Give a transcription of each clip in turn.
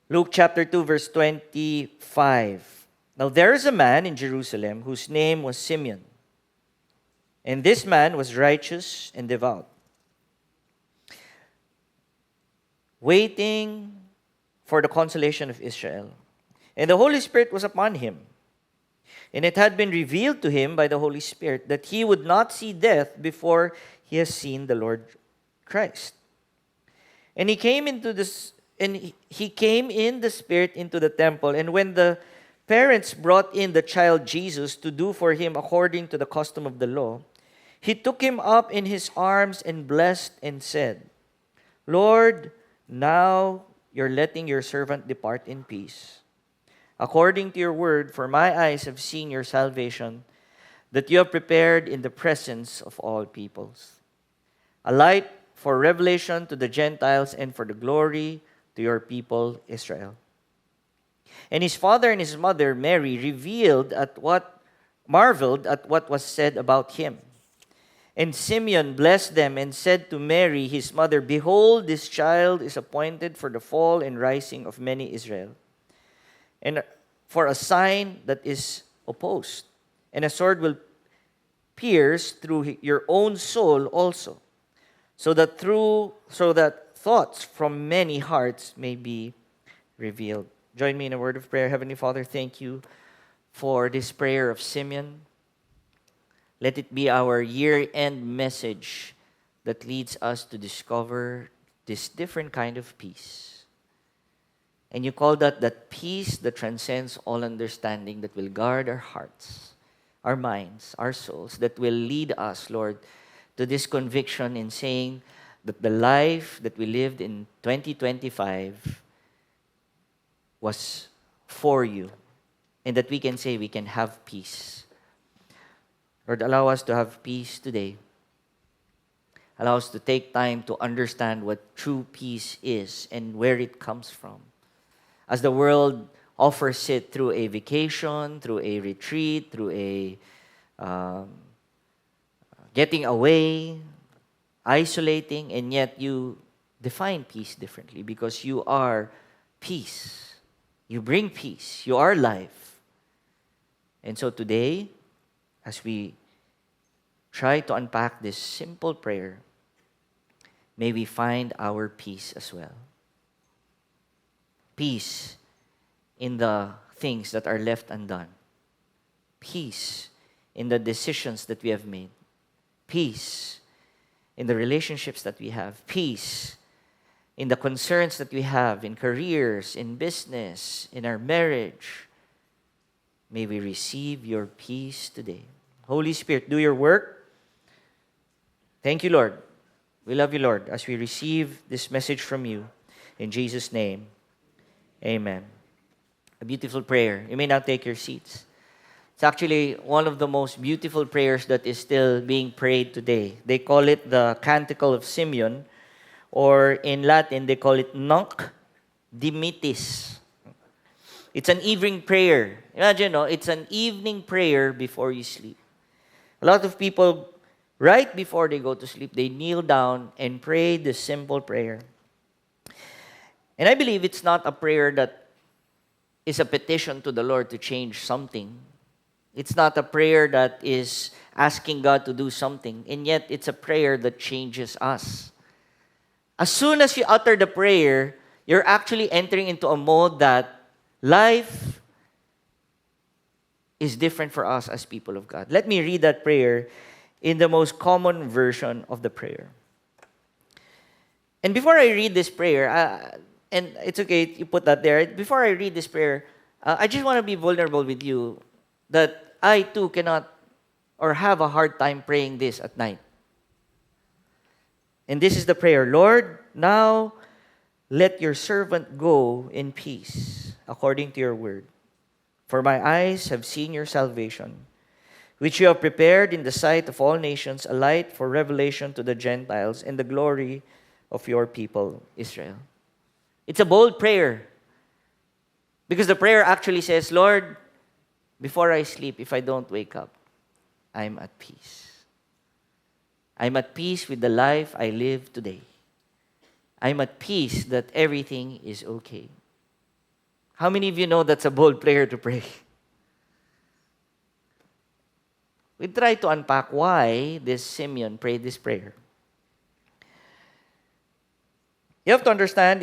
Luke chapter 2, verse 25. Now there is a man in Jerusalem whose name was Simeon. And this man was righteous and devout, waiting for the consolation of Israel. And the Holy Spirit was upon him. And it had been revealed to him by the Holy Spirit that he would not see death before he has seen the Lord Christ. And he came he came in the Spirit into the temple. And when the parents brought in the child Jesus to do for him according to the custom of the law, he took him up in his arms and blessed and said, Lord, now you're letting your servant depart in peace, according to your word, for my eyes have seen your salvation, that you have prepared in the presence of all peoples, a light for revelation to the Gentiles and for the glory to your people Israel. And his father and his mother, Mary, marveled at what was said about him. And Simeon blessed them and said to Mary, his mother, Behold, this child is appointed for the fall and rising of many Israel, and for a sign that is opposed. And a sword will pierce through your own soul also, so that thoughts from many hearts may be revealed. Join me in a word of prayer. Heavenly Father, thank you for this prayer of Simeon. Let it be our year-end message that leads us to discover this different kind of peace. And you call that peace that transcends all understanding, that will guard our hearts, our minds, our souls, that will lead us, Lord, to this conviction in saying that the life that we lived in 2025 was for you, and that we can say we can have peace. Lord, allow us to have peace today. Allow us to take time to understand what true peace is and where it comes from. As the world offers it through a vacation, through a retreat, through a getting away, isolating, and yet you define peace differently because you are peace. You bring peace. You are life. And so today, as we try to unpack this simple prayer, may we find our peace as well. Peace in the things that are left undone. Peace in the decisions that we have made. Peace in the relationships that we have. Peace in the concerns that we have in careers, in business, in our marriage. May we receive your peace today. Holy Spirit, do your work. Thank you, Lord. We love you, Lord, as we receive this message from you. In Jesus' name, amen. A beautiful prayer. You may now take your seats. It's actually one of the most beautiful prayers that is still being prayed today. They call it the Canticle of Simeon, or in Latin, they call it Nunc Dimittis. It's an evening prayer. Imagine, it's an evening prayer before you sleep. A lot of people, right before they go to sleep, they kneel down and pray this simple prayer. And I believe it's not a prayer that is a petition to the Lord to change something. It's not a prayer that is asking God to do something. And yet, it's a prayer that changes us. As soon as you utter the prayer, you're actually entering into a mode that life is different for us as people of God. Let me read that prayer in the most common version of the prayer. And before I read this prayer, and it's okay, you put that there. Before I read this prayer, I just want to be vulnerable with you that I too cannot or have a hard time praying this at night. And this is the prayer. Lord, now let your servant go in peace, according to your word. For my eyes have seen your salvation, which you have prepared in the sight of all nations, a light for revelation to the Gentiles and the glory of your people, Israel. It's a bold prayer. Because the prayer actually says, Lord, before I sleep, if I don't wake up, I'm at peace. I'm at peace with the life I live today. I'm at peace that everything is okay. How many of you know that's a bold prayer to pray? We try to unpack why this Simeon prayed this prayer. You have to understand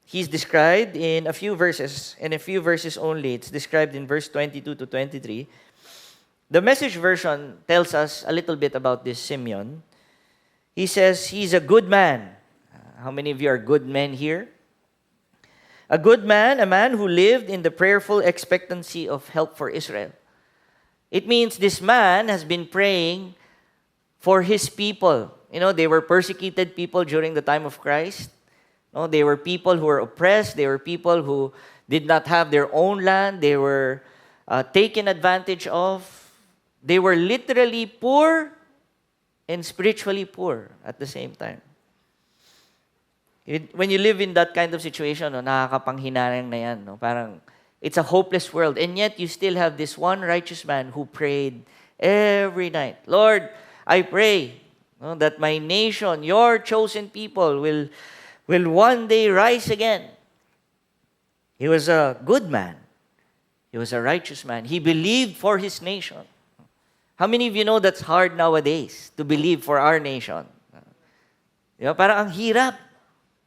he's described in a few verses, and a few verses only. It's described in verse 22 to 23. The Message version tells us a little bit about this Simeon. He says he's a good man. How many of you are good men here? A good man, a man who lived in the prayerful expectancy of help for Israel. It means this man has been praying for his people. You know, they were persecuted people during the time of Christ. No, they were people who were oppressed. They were people who did not have their own land. They were taken advantage of. They were literally poor and spiritually poor at the same time. When you live in that kind of situation, no, nakakapanghinayang na yan. No? Parang, it's a hopeless world. And yet, you still have this one righteous man who prayed every night. Lord, I pray that my nation, your chosen people, will one day rise again. He was a good man. He was a righteous man. He believed for his nation. How many of you know that's hard nowadays to believe for our nation? Diba? Parang ang hirap.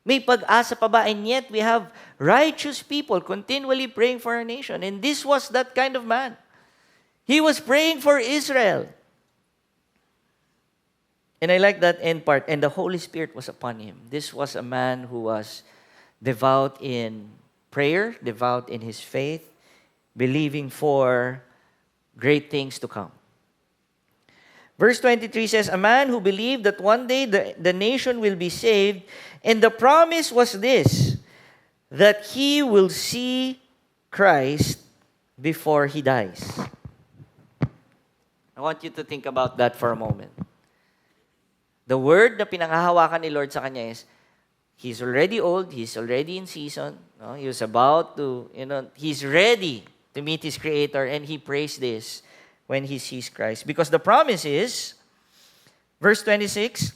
May pag-asa pa ba? And yet, we have righteous people continually praying for our nation. And this was that kind of man. He was praying for Israel. And I like that end part. And the Holy Spirit was upon him. This was a man who was devout in prayer, devout in his faith, believing for great things to come. Verse 23 says, a man who believed that one day the nation will be saved, and the promise was this, that he will see Christ before he dies. I want you to think about that for a moment. The word na pinanghahawakan ni Lord sa kanya is, he's already old, he's already in season, no? He was about to, he's ready to meet his Creator, and he prays this when he sees Christ. Because the promise is, verse 26,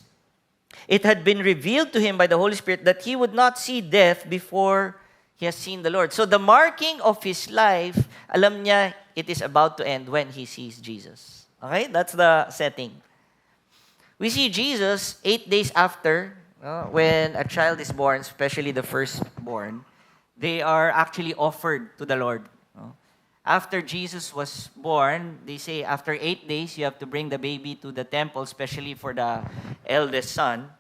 it had been revealed to him by the Holy Spirit that he would not see death before he has seen the Lord. So the marking of his life, alam niya, it is about to end when he sees Jesus. Okay? That's the setting. We see Jesus 8 days after, when a child is born, especially the firstborn, they are actually offered to the Lord. After Jesus was born, they say after 8 days, you have to bring the baby to the temple, especially for the eldest son.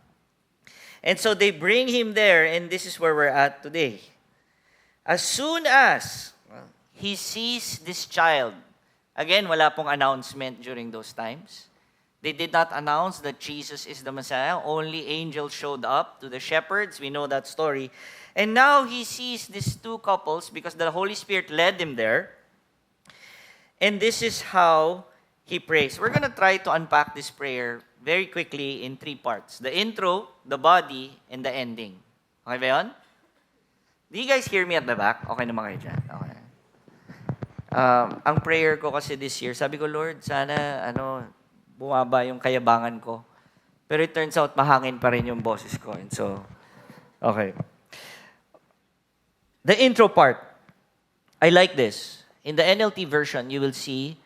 And so they bring him there, and this is where we're at today. As soon as he sees this child, again, wala pong announcement during those times. They did not announce that Jesus is the Messiah. Only angels showed up to the shepherds. We know that story. And now he sees these two couples because the Holy Spirit led him there. And this is how he prays. We're going to try to unpack this prayer very quickly in 3 parts. The intro, the body, and the ending. Okay ba yun? Do you guys hear me at the back? Okay naman kayo dyan. Okay. Ang prayer ko kasi this year, sabi ko, Lord, sana bumaba yung kayabangan ko. Pero it turns out, mahangin pa rin yung boses ko. And so, okay. The intro part. I like this. In the NLT version, you will see,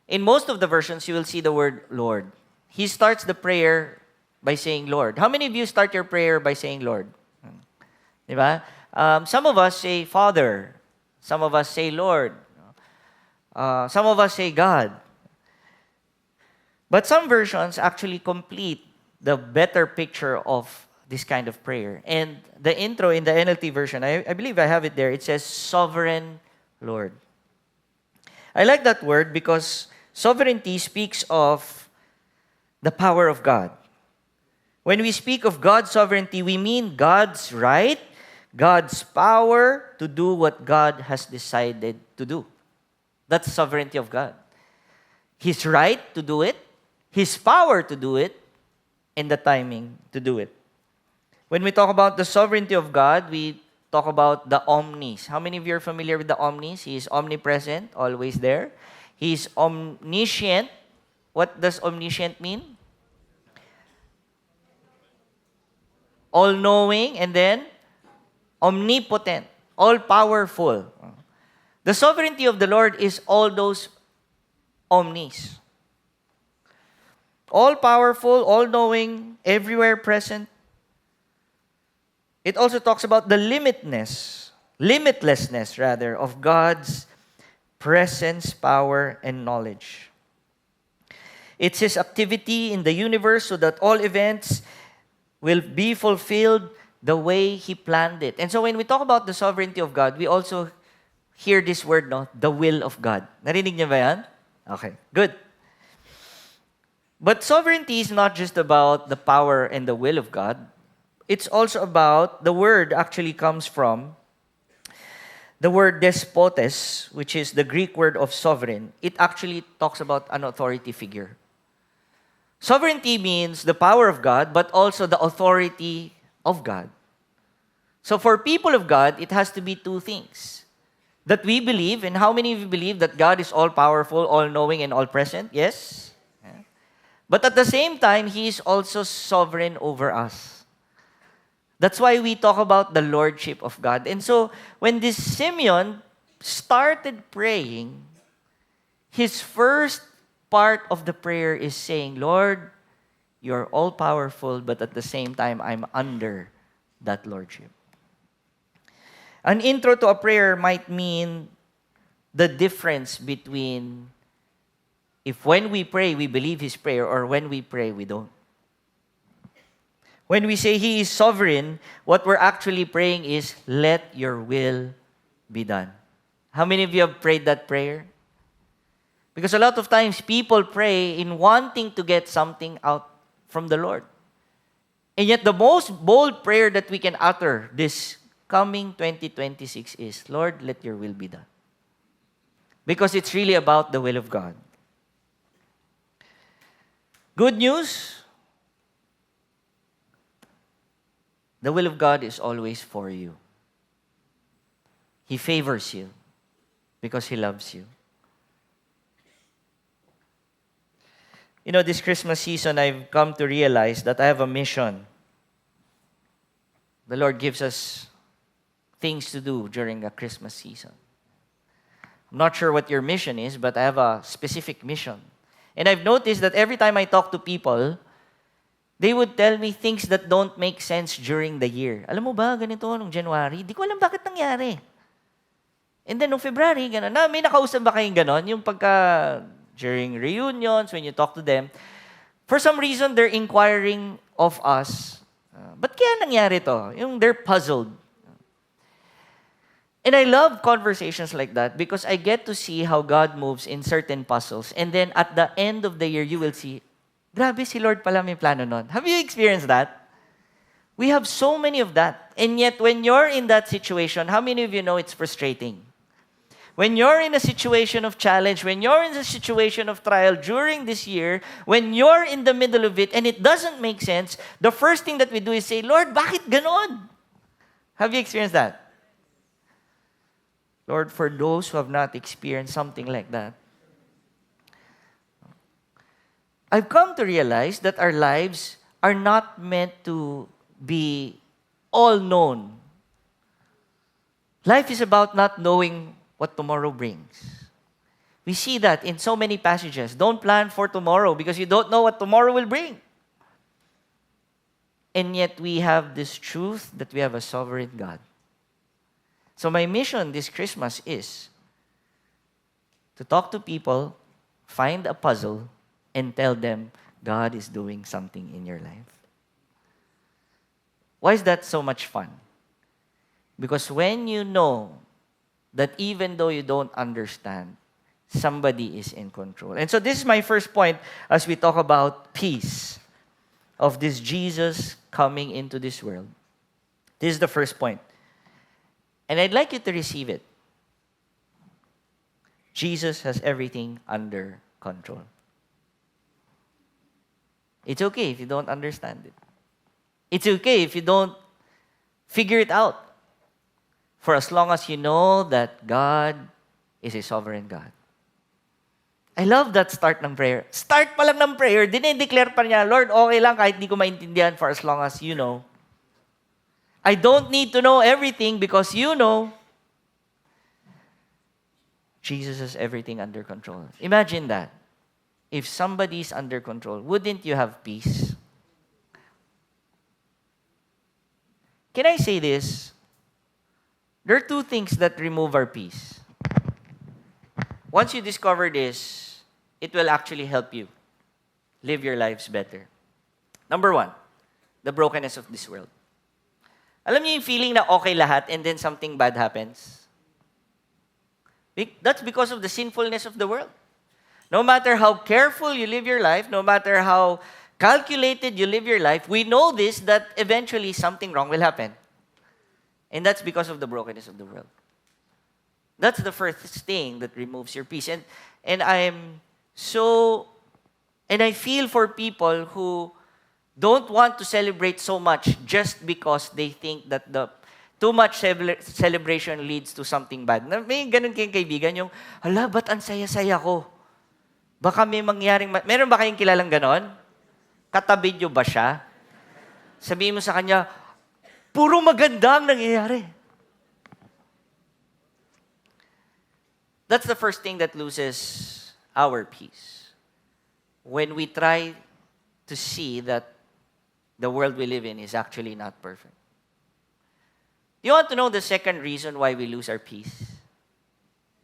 in most of the versions, you will see the word Lord. He starts the prayer by saying Lord. How many of you start your prayer by saying Lord? Diba? Some of us say Father. Some of us say Lord. Some of us say God. But some versions actually complete the better picture of this kind of prayer. And the intro in the NLT version, I believe I have it there. It says, Sovereign Lord. I like that word because sovereignty speaks of the power of God. When we speak of God's sovereignty, we mean God's right, God's power to do what God has decided to do. That's the sovereignty of God. His right to do it, His power to do it, and the timing to do it. When we talk about the sovereignty of God, we talk about the omnis. How many of you are familiar with the omnis? He is omnipresent, always there. He is omniscient. What does omniscient mean? All-knowing, and then omnipotent. all-powerful. The sovereignty of the Lord is all those omnis. All-powerful, all-knowing, everywhere present. It also talks about the limitlessness rather, of God's presence, power, and knowledge. It's His activity in the universe so that all events will be fulfilled the way He planned it. And so when we talk about the sovereignty of God, we also hear this word, no? The will of God. Narinig niyo ba yan? Okay, good. But sovereignty is not just about the power and the will of God. It's also about, the word actually comes from the word despotes, which is the Greek word of sovereign. It actually talks about an authority figure. Sovereignty means the power of God, but also the authority of God. So for people of God, it has to be two things. That we believe, and how many of you believe that God is all-powerful, all-knowing, and all-present? Yes? Yeah. But at the same time, He is also sovereign over us. That's why we talk about the lordship of God. And so, when this Simeon started praying, his first part of the prayer is saying, Lord, you're all-powerful, but at the same time, I'm under that lordship. An intro to a prayer might mean the difference between if when we pray, we believe His prayer, or when we pray, we don't. When we say He is sovereign, what we're actually praying is, let your will be done. How many of you have prayed that prayer? Because a lot of times people pray in wanting to get something out from the Lord. And yet the most bold prayer that we can utter this coming 2026 is, Lord, let your will be done. Because it's really about the will of God. Good news, the will of God is always for you. He favors you because He loves you. You know, this Christmas season, I've come to realize that I have a mission. The Lord gives us things to do during the Christmas season. I'm not sure what your mission is, but I have a specific mission. And I've noticed that every time I talk to people, they would tell me things that don't make sense during the year. Alam mo ba, ganito nung January, di ko alam bakit nangyari. And then nung February, gano'n. May nakausap ba kayong gano'n? Yung pagka, during reunions, when you talk to them, for some reason, they're inquiring of us, ba't kaya nangyari to? Yung they're puzzled. And I love conversations like that because I get to see how God moves in certain puzzles. And then at the end of the year, you will see, grabe, si Lord pala may plano nun. Have you experienced that? We have so many of that. And yet, when you're in that situation, how many of you know it's frustrating? When you're in a situation of challenge, when you're in a situation of trial during this year, when you're in the middle of it and it doesn't make sense, the first thing that we do is say, Lord, bakit ganon? Have you experienced that? Lord, for those who have not experienced something like that, I've come to realize that our lives are not meant to be all known. Life is about not knowing what tomorrow brings. We see that in so many passages. Don't plan for tomorrow because you don't know what tomorrow will bring. And yet we have this truth that we have a sovereign God. So my mission this Christmas is to talk to people, find a puzzle, and tell them God is doing something in your life. Why is that so much fun? Because when you know that even though you don't understand, somebody is in control. And so this is my first point as we talk about peace of this Jesus coming into this world. This is the first point. And I'd like you to receive it. Jesus has everything under control. It's okay if you don't understand it. It's okay if you don't figure it out. For as long as you know that God is a sovereign God. I love that start ng prayer. Start pa lang ng prayer, dinideclare pa niya, Lord, okay lang kahit di ko maintindihan for as long as you know. I don't need to know everything because you know. Jesus has everything under control. Imagine that. If somebody's under control, wouldn't you have peace? Can I say this? There are two things that remove our peace. Once you discover this, it will actually help you live your lives better. Number one, the brokenness of this world. Alam niyo yung feeling na okay lahat and then something bad happens? That's because of the sinfulness of the world. No matter how careful you live your life, no matter how calculated you live your life, we know this, that eventually something wrong will happen. And that's because of the brokenness of the world. That's the first thing that removes your peace. And I feel for people who don't want to celebrate so much just because they think that the too much celebration leads to something bad. May ganun kayong kaibigan, yung, hala, ba't ang saya-saya ko? Baka may mangyaring... Meron ba kayong kilalang ganon? Katabi nyo ba siya? Sabihin mo sa kanya, puro maganda ang nangyayari. That's the first thing that loses our peace. When we try to see that the world we live in is actually not perfect. Do you want to know the second reason why we lose our peace?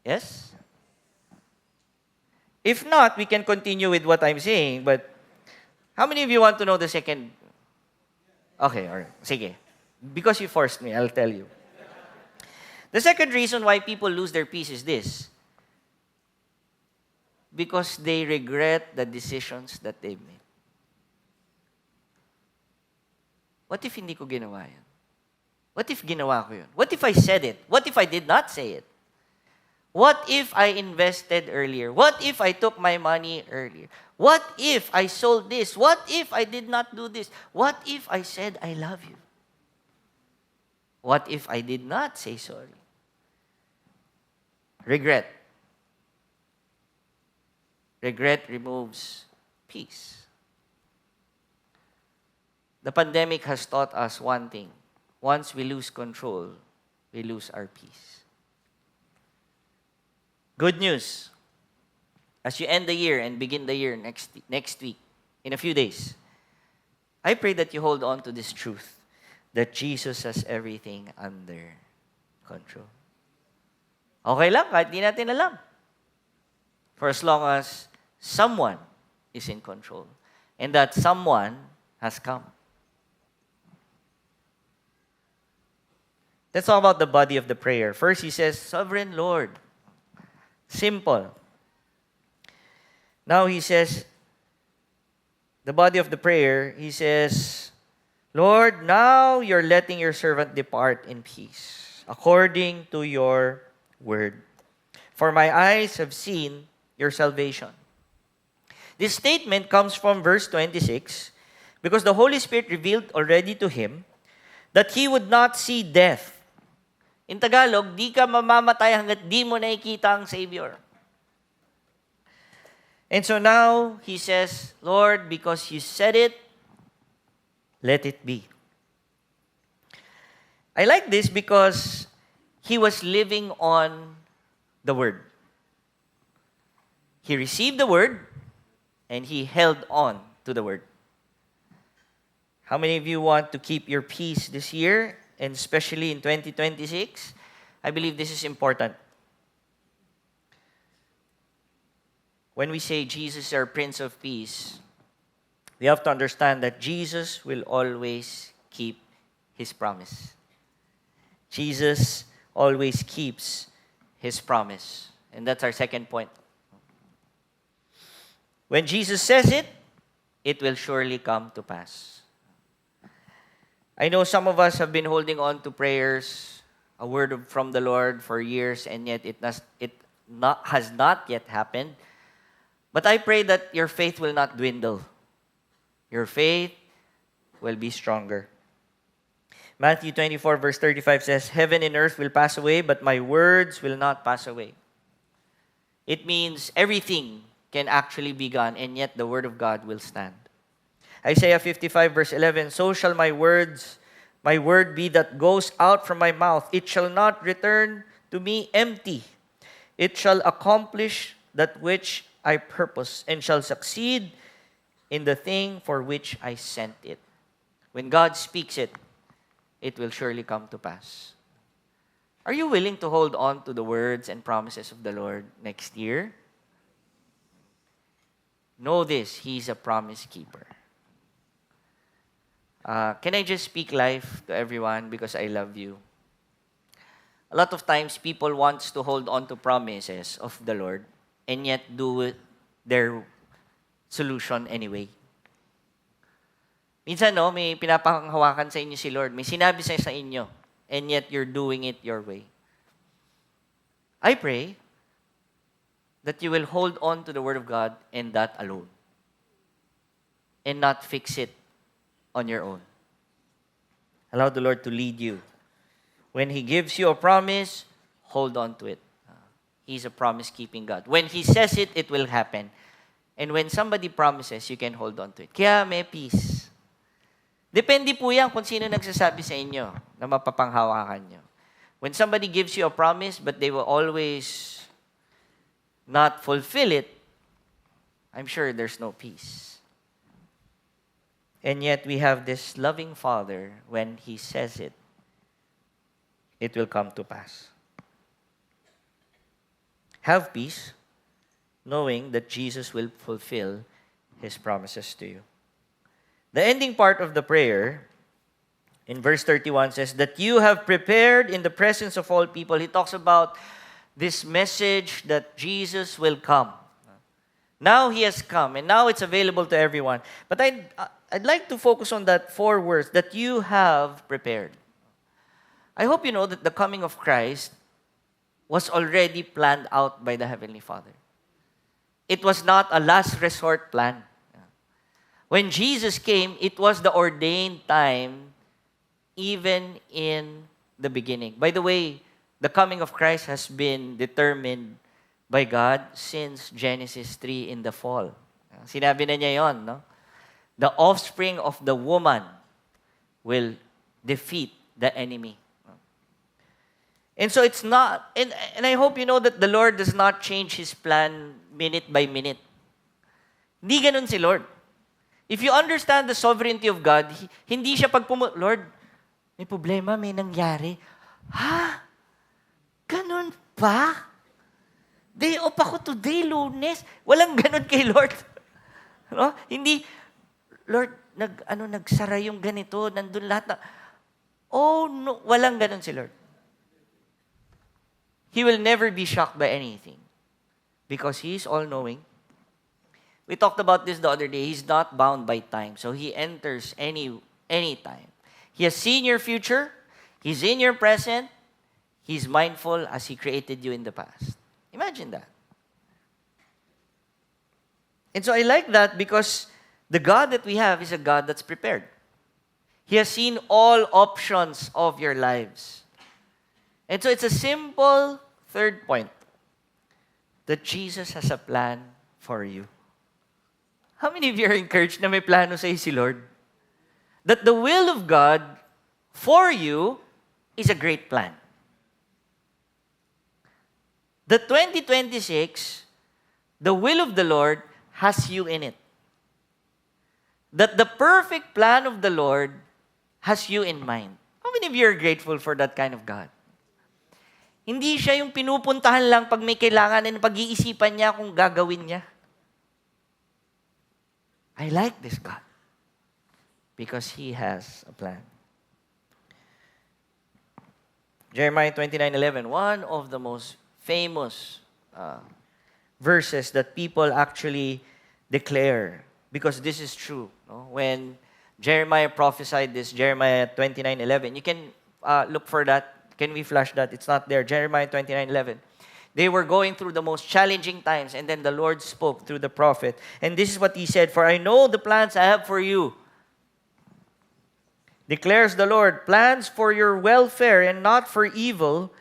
Yes? If not, we can continue with what I'm saying, but how many of you want to know the second? Okay, all right. Sige. Because you forced me, I'll tell you. The second reason why people lose their peace is this. Because they regret the decisions that they've made. What if hindi ko ginawa yan? What if ginawa ko yun? What if I said it? What if I did not say it? What if I invested earlier? What if I took my money earlier? What if I sold this? What if I did not do this? What if I said I love you? What if I did not say sorry? Regret. Regret removes peace. The pandemic has taught us one thing. Once we lose control, we lose our peace. Good news. As you end the year and begin the year next week, in a few days, I pray that you hold on to this truth, that Jesus has everything under control. Okay lang, kahit di natin alam. For as long as someone is in control, and that someone has come. Let's talk about the body of the prayer. First, he says, Sovereign Lord. Simple. Now he says, the body of the prayer, he says, Lord, now you're letting your servant depart in peace, according to your word. For my eyes have seen your salvation. This statement comes from verse 26, because the Holy Spirit revealed already to him that he would not see death. In Tagalog, di ka mamamatay hanggat di mo nakikita ang Savior. And so now, he says, Lord, because you said it, let it be. I like this because he was living on the Word. He received the Word, and he held on to the Word. How many of you want to keep your peace this year, and especially in 2026? I believe this is important. When we say Jesus is our Prince of Peace, we have to understand that Jesus will always keep His promise. Jesus always keeps His promise. And that's our second point. When Jesus says it, it will surely come to pass. I know some of us have been holding on to prayers, a word from the Lord for years, and yet it has not yet happened. But I pray that your faith will not dwindle. Your faith will be stronger. Matthew 24 verse 35 says, Heaven and earth will pass away, but my words will not pass away. It means everything can actually be gone, and yet the word of God will stand. Isaiah 55 verse 11, So shall my word be that goes out from my mouth. It shall not return to me empty, it shall accomplish that which I purpose, and shall succeed in the thing for which I sent it. When God speaks it, it will surely come to pass. Are you willing to hold on to the words and promises of the Lord next year? Know this, He's a promise keeper. Can I just speak life to everyone because I love you? A lot of times, people wants to hold on to promises of the Lord and yet do their solution anyway. Minsan, may pinapanghawakan sa inyo si Lord. May sinabi sa inyo and yet you're doing it your way. I pray that you will hold on to the Word of God and that alone. And not fix it on your own. Allow the Lord to lead you. When He gives you a promise, hold on to it. He's a promise-keeping God. When He says it, it will happen. And when somebody promises, you can hold on to it. Kaya may peace. Depende po yan kung sino nagsasabi sa inyo na mapapanghawakan nyo. When somebody gives you a promise, but they will always not fulfill it, I'm sure there's no peace. And yet we have this loving Father, when He says it, it will come to pass. Have peace, knowing that Jesus will fulfill His promises to you. The ending part of the prayer, in verse 31, says, that you have prepared in the presence of all people. He talks about this message that Jesus will come. Now He has come, and now it's available to everyone. But I'd like to focus on that 4 words, that you have prepared. I hope you know that the coming of Christ was already planned out by the Heavenly Father. It was not a last resort plan. When Jesus came, it was the ordained time, even in the beginning. By the way, the coming of Christ has been determined by God since Genesis 3 in the fall. Sinabi na niya yon, no? The offspring of the woman will defeat the enemy. And so it's not, and I hope you know that the Lord does not change His plan minute by minute. Hindi ganun si Lord. If you understand the sovereignty of God, hindi siya Lord, may problema, may nangyari. Ha? Ganun pa? Day off ako today, Lunes. Walang ganun kay Lord. No? Hindi, Lord, nagsara yung ganito, nandun lahat na. Oh, no, walang ganun si Lord. He will never be shocked by anything because He is all-knowing. We talked about this the other day. He's not bound by time, so He enters any time. He has seen your future. He's in your present. He's mindful as He created you in the past. Imagine that. And so I like that because the God that we have is a God that's prepared. He has seen all options of your lives. And so it's a simple 3rd point, that Jesus has a plan for you. How many of you are encouraged na may plano sa si Lord? That the will of God for you is a great plan. The 2026, the will of the Lord has you in it. That the perfect plan of the Lord has you in mind. How many of you are grateful for that kind of God? Hindi siya yung pinupuntahan lang pag may kailangan and pag-iisipan niya kung gagawin niya. I like this God because He has a plan. Jeremiah 29:11, one of the most famous verses that people actually declare because this is true. No? When Jeremiah prophesied this, Jeremiah 29:11, you can look for that. Can we flash that? It's not there. Jeremiah 29:11. They were going through the most challenging times, and then the Lord spoke through the prophet. And this is what He said, "For I know the plans I have for you, declares the Lord, plans for your welfare and not for evil,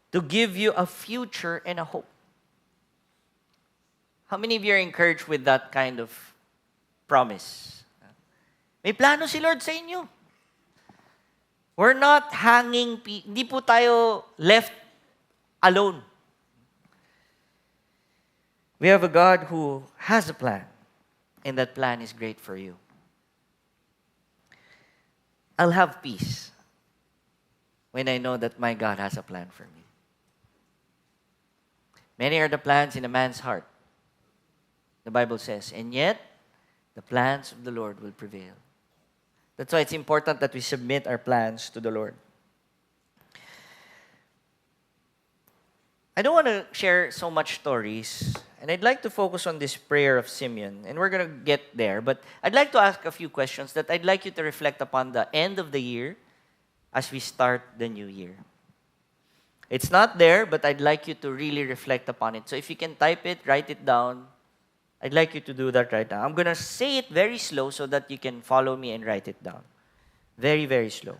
to give you a future and a hope." How many of you are encouraged with that kind of promise? May plano si Lord sa inyo. We're not hanging, hindi po tayo left alone. We have a God who has a plan, and that plan is great for you. I'll have peace when I know that my God has a plan for me. Many are the plans in a man's heart, the Bible says, and yet the plans of the Lord will prevail. That's why it's important that we submit our plans to the Lord. I don't want to share so much stories, and I'd like to focus on this prayer of Simeon, and we're going to get there, but I'd like to ask a few questions that I'd like you to reflect upon the end of the year as we start the new year. It's not there, but I'd like you to really reflect upon it. So if you can type it, write it down, I'd like you to do that right now. I'm going to say it very slow so that you can follow me and write it down. Very, very slow.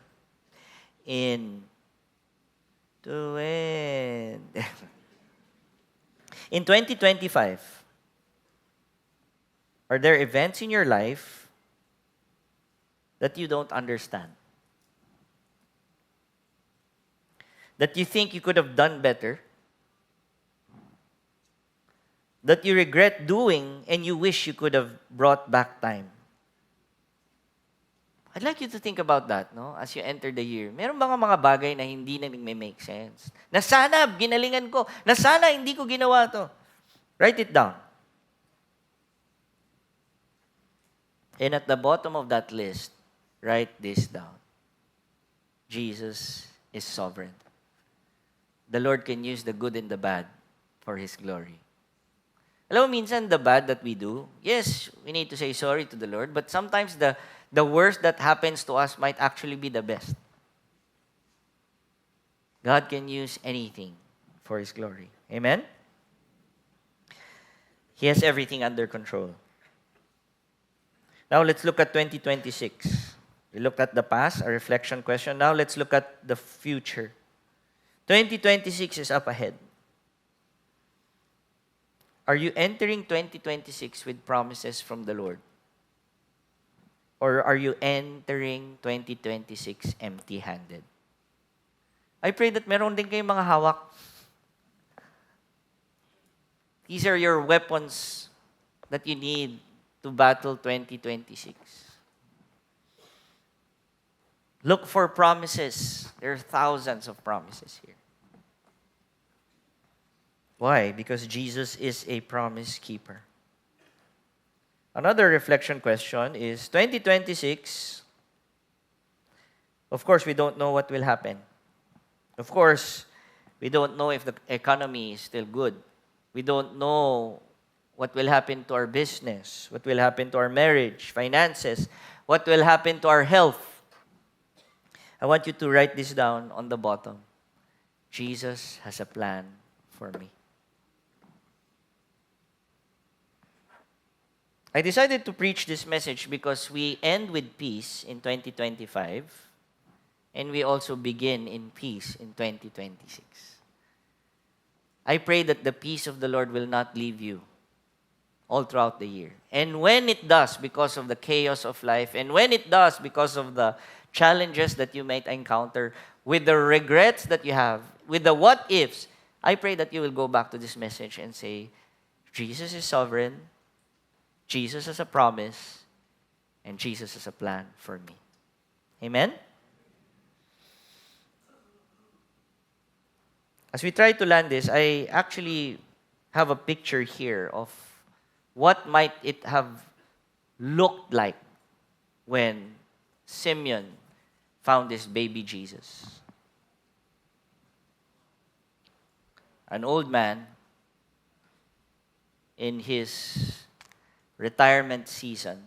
In 2025, are there events in your life that you don't understand? That you think you could have done better? That you regret doing and you wish you could have brought back time? I'd like you to think about that, no? As you enter the year. Meron mga bagay na hindi na nagme-make sense? Na sana ginalingan ko. Na sana hindi ko ginawa to. Write it down. And at the bottom of that list, write this down. Jesus is sovereign. The Lord can use the good and the bad for His glory. Alam mo, minsan the bad that we do, yes, we need to say sorry to the Lord, but sometimes the worst that happens to us might actually be the best. God can use anything for His glory. Amen? He has everything under control. Now let's look at 2026. We looked at the past, a reflection question. Now let's look at the future. 2026 is up ahead. Are you entering 2026 with promises from the Lord? Or are you entering 2026 empty-handed? I pray that meron din kayong mga hawak. These are your weapons that you need to battle 2026. Look for promises. There are thousands of promises here. Why? Because Jesus is a promise keeper. Another reflection question is 2026. Of course, we don't know what will happen. Of course, we don't know if the economy is still good. We don't know what will happen to our business, what will happen to our marriage, finances, what will happen to our health. I want you to write this down on the bottom. Jesus has a plan for me. I decided to preach this message because we end with peace in 2025 and we also begin in peace in 2026. I pray that the peace of the Lord will not leave you all throughout the year. And when it does, because of the chaos of life, and when it does, because of the challenges that you might encounter, with the regrets that you have, with the what-ifs, I pray that you will go back to this message and say, Jesus is sovereign, Jesus has a promise, and Jesus has a plan for me. Amen? As we try to land this, I actually have a picture here of what might it have looked like when Simeon found this baby Jesus. An old man in his retirement season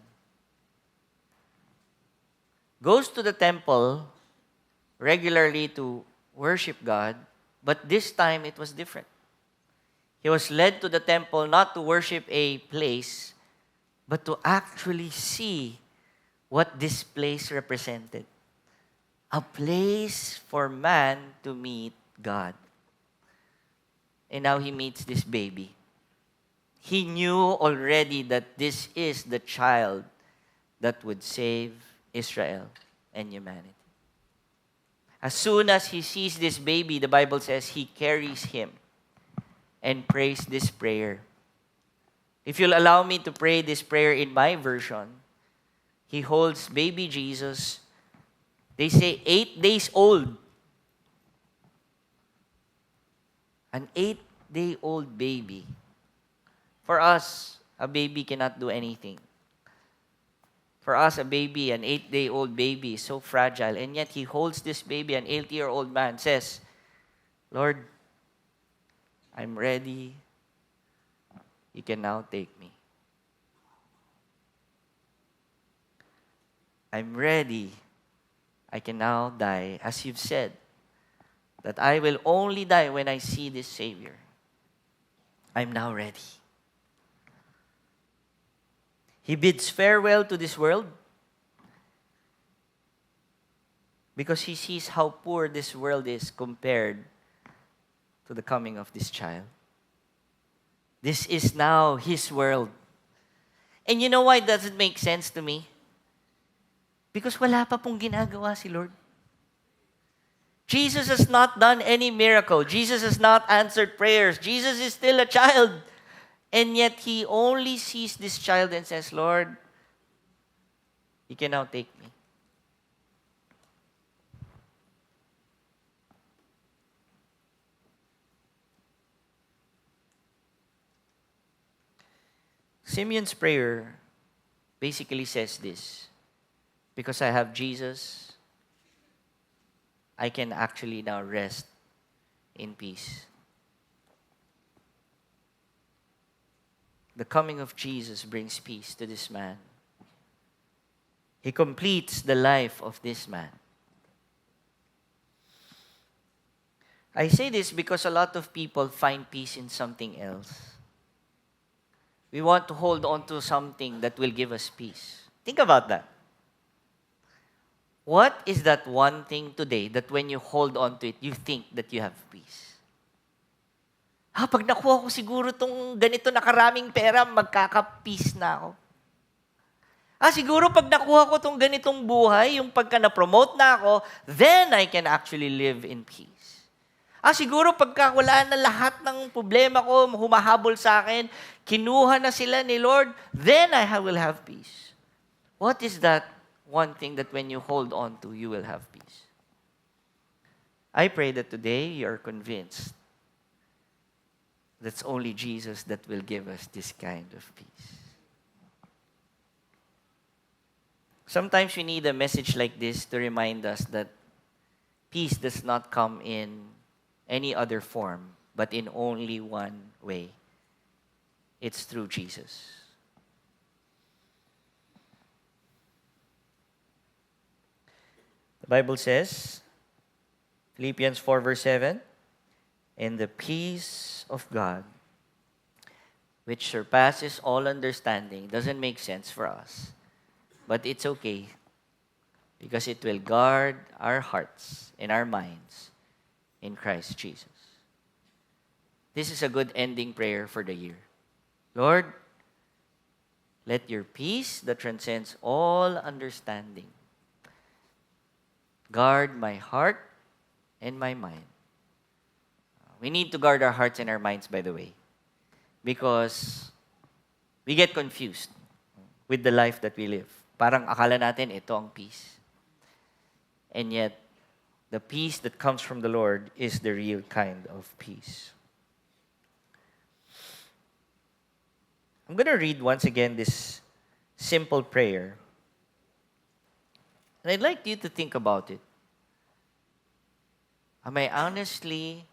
goes to the temple regularly to worship God, but this time it was different. He was led to the temple not to worship a place, but to actually see what this place represented. A place for man to meet God. And now he meets this baby. He knew already that this is the child that would save Israel and humanity. As soon as he sees this baby, the Bible says he carries him and prays this prayer. If you'll allow me to pray this prayer in my version, He holds baby Jesus, they say 8 days old. An 8-day-old baby. For us, a baby cannot do anything. For us, a baby, an 8-day-old baby is so fragile. And yet, He holds this baby, an 80-year-old man, says, Lord, I'm ready. You can now take me. I'm ready. I can now die. As you've said, that I will only die when I see this Savior. I'm now ready. He bids farewell to this world because He sees how poor this world is compared to the coming of this child. This is now His world. And you know why it doesn't make sense to me? Because wala pa pong ginagawa si Lord. Jesus has not done any miracle. Jesus has not answered prayers. Jesus is still a child. And yet, He only sees this child and says, Lord, You can now take me. Simeon's prayer basically says this: because I have Jesus, I can actually now rest in peace. The coming of Jesus brings peace to this man. He completes the life of this man. I say this because a lot of people find peace in something else. We want to hold on to something that will give us peace. Think about that. What is that one thing today that when you hold on to it, you think that you have peace? Pag nakuha ko siguro tong ganito na karaming pera, magkaka-peace na ako. Siguro pag nakuha ko tong ganitong buhay, yung pagka na-promote na ako, then I can actually live in peace. Siguro pagka wala na lahat ng problema ko, humahabol sa akin, kinuha na sila ni Lord, then I will have peace. What is that one thing that when you hold on to, you will have peace? I pray that today you are convinced that's only Jesus that will give us this kind of peace. Sometimes we need a message like this to remind us that peace does not come in any other form, but in only one way. It's through Jesus. The Bible says, Philippians 4 verse 7, and the peace of God, which surpasses all understanding, doesn't make sense for us. But it's okay, because it will guard our hearts and our minds in Christ Jesus. This is a good ending prayer for the year. Lord, let Your peace that transcends all understanding guard my heart and my mind. We need to guard our hearts and our minds, by the way, because we get confused with the life that we live. Parang akala natin ito ang peace. And yet, the peace that comes from the Lord is the real kind of peace. I'm going to read once again this simple prayer. And I'd like you to think about it. Am I honestly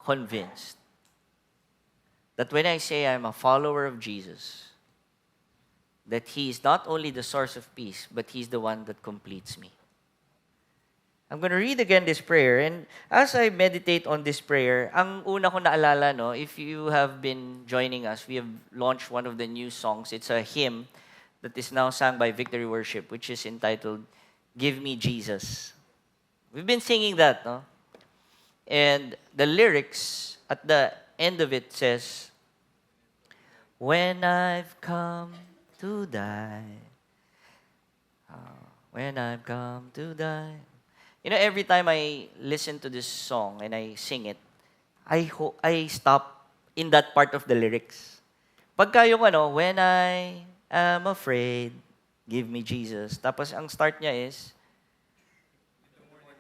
convinced that when I say I'm a follower of Jesus, that He is not only the source of peace, but He's the one that completes me? I'm going to read again this prayer, and as I meditate on this prayer, ang una ko naalala, no, if you have been joining us, we have launched one of the new songs. It's a hymn that is now sung by Victory Worship, which is entitled, Give Me Jesus. We've been singing that, no? And the lyrics at the end of it says, when I've come to die, when I've come to die. You know, every time I listen to this song and I sing it, I stop in that part of the lyrics. Pagka yung when I am afraid, give me Jesus. Tapos ang start niya is,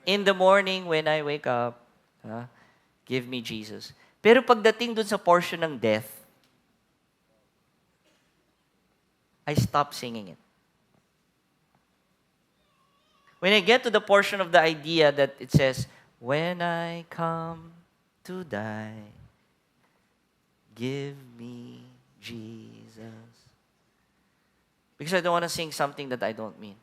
in the morning when I wake up, give me Jesus. Pero pagdating dun sa portion ng death, I stop singing it. When I get to the portion of the idea that it says, when I come to die, give me Jesus. Because I don't want to sing something that I don't mean.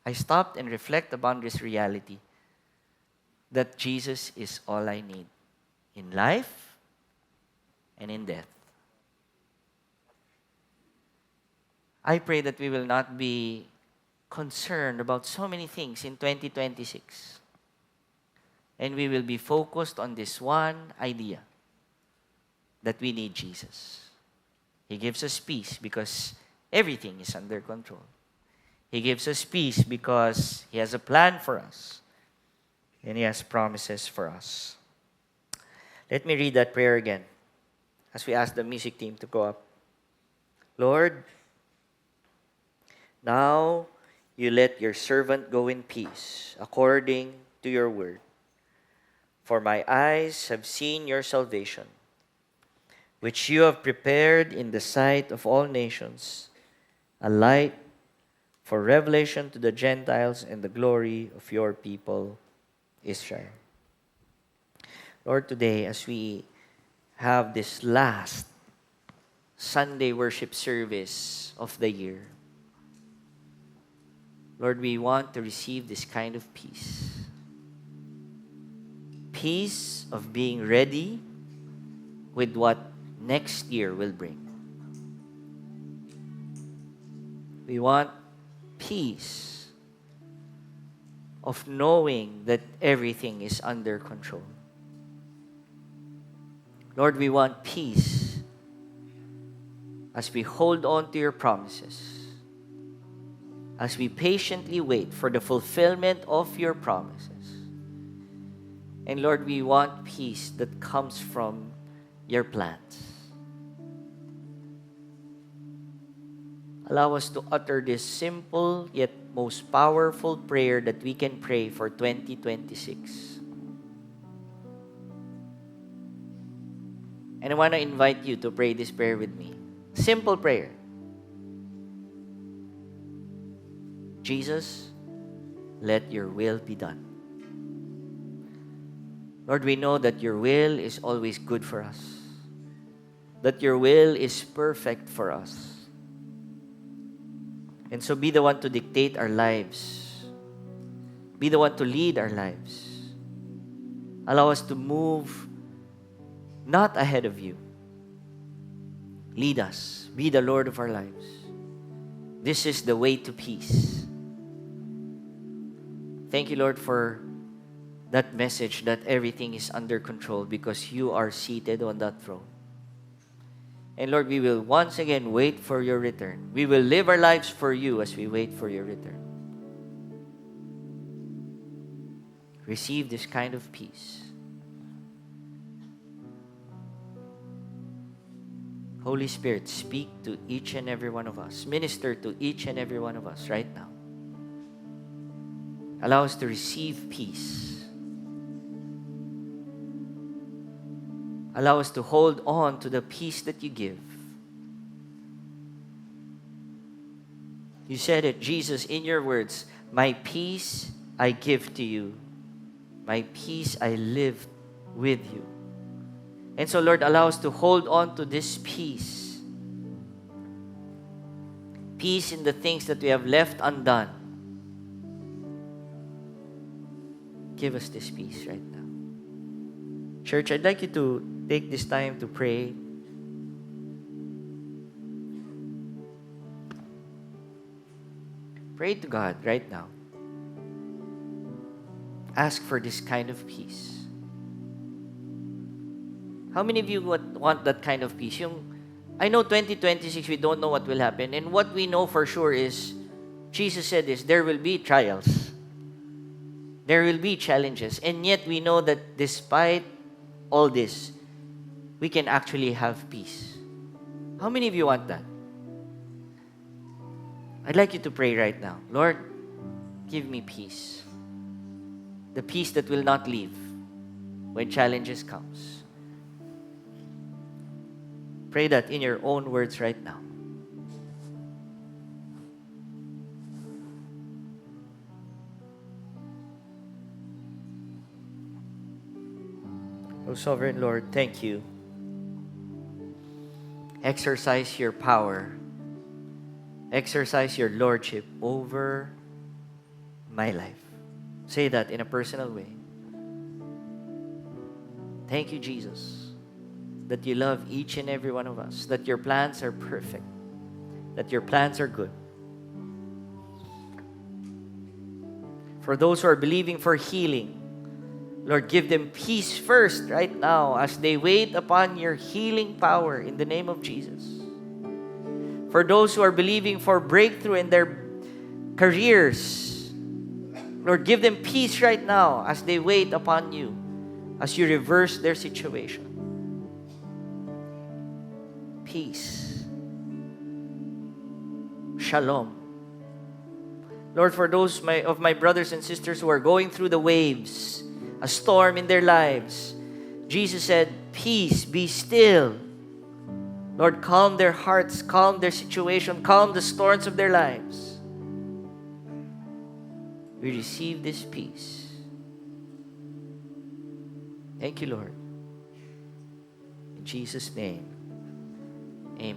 I stopped and reflect upon this reality that Jesus is all I need in life and in death. I pray that we will not be concerned about so many things in 2026. And we will be focused on this one idea, that we need Jesus. He gives us peace because everything is under control. He gives us peace because He has a plan for us. And He has promises for us. Let me read that prayer again as we ask the music team to go up. Lord, now you let your servant go in peace, according to your word. For my eyes have seen your salvation, which you have prepared in the sight of all nations, a light for revelation to the Gentiles and the glory of your people, Israel. Lord, today, as we have this last Sunday worship service of the year, Lord, we want to receive this kind of peace. Peace of being ready with what next year will bring. We want peace of knowing that everything is under control. Lord, we want peace as we hold on to your promises, as we patiently wait for the fulfillment of your promises. And Lord, we want peace that comes from your plans. Allow us to utter this simple yet most powerful prayer that we can pray for 2026. And I want to invite you to pray this prayer with me. Simple prayer. Jesus, let your will be done. Lord, we know that your will is always good for us, that your will is perfect for us. And so be the one to dictate our lives. Be the one to lead our lives. Allow us to move not ahead of you. Lead us. Be the Lord of our lives. This is the way to peace. Thank you, Lord, for that message that everything is under control because you are seated on that throne. And Lord, we will once again wait for your return. We will live our lives for you as we wait for your return. Receive this kind of peace. Holy Spirit, speak to each and every one of us. Minister to each and every one of us right now. Allow us to receive peace. Allow us to hold on to the peace that you give. You said it, Jesus, in your words, my peace I give to you. My peace I live with you. And so, Lord, allow us to hold on to this peace. Peace in the things that we have left undone. Give us this peace right now. Church, I'd like you to take this time to pray. Pray to God right now. Ask for this kind of peace. How many of you want that kind of peace? I know 2026, we don't know what will happen. And what we know for sure is, Jesus said this, there will be trials. There will be challenges. And yet we know that despite all this, we can actually have peace. How many of you want that? I'd like you to pray right now. Lord, give me peace. The peace that will not leave when challenges comes. Pray that in your own words right now. Oh, Sovereign Lord, thank you. Exercise your power. Exercise your lordship over my life. Say that in a personal way. Thank you, Jesus, that you love each and every one of us, that your plans are perfect, that your plans are good. For those who are believing for healing, Lord, give them peace first right now as they wait upon your healing power in the name of Jesus. For those who are believing for breakthrough in their careers, Lord, give them peace right now as they wait upon you, as you reverse their situation. Peace. Shalom. Lord, for those of my brothers and sisters who are going through the waves, a storm in their lives, Jesus said, peace, be still. Lord, calm their hearts, calm their situation, calm the storms of their lives. We receive this peace. Thank you, Lord. In Jesus' name, amen.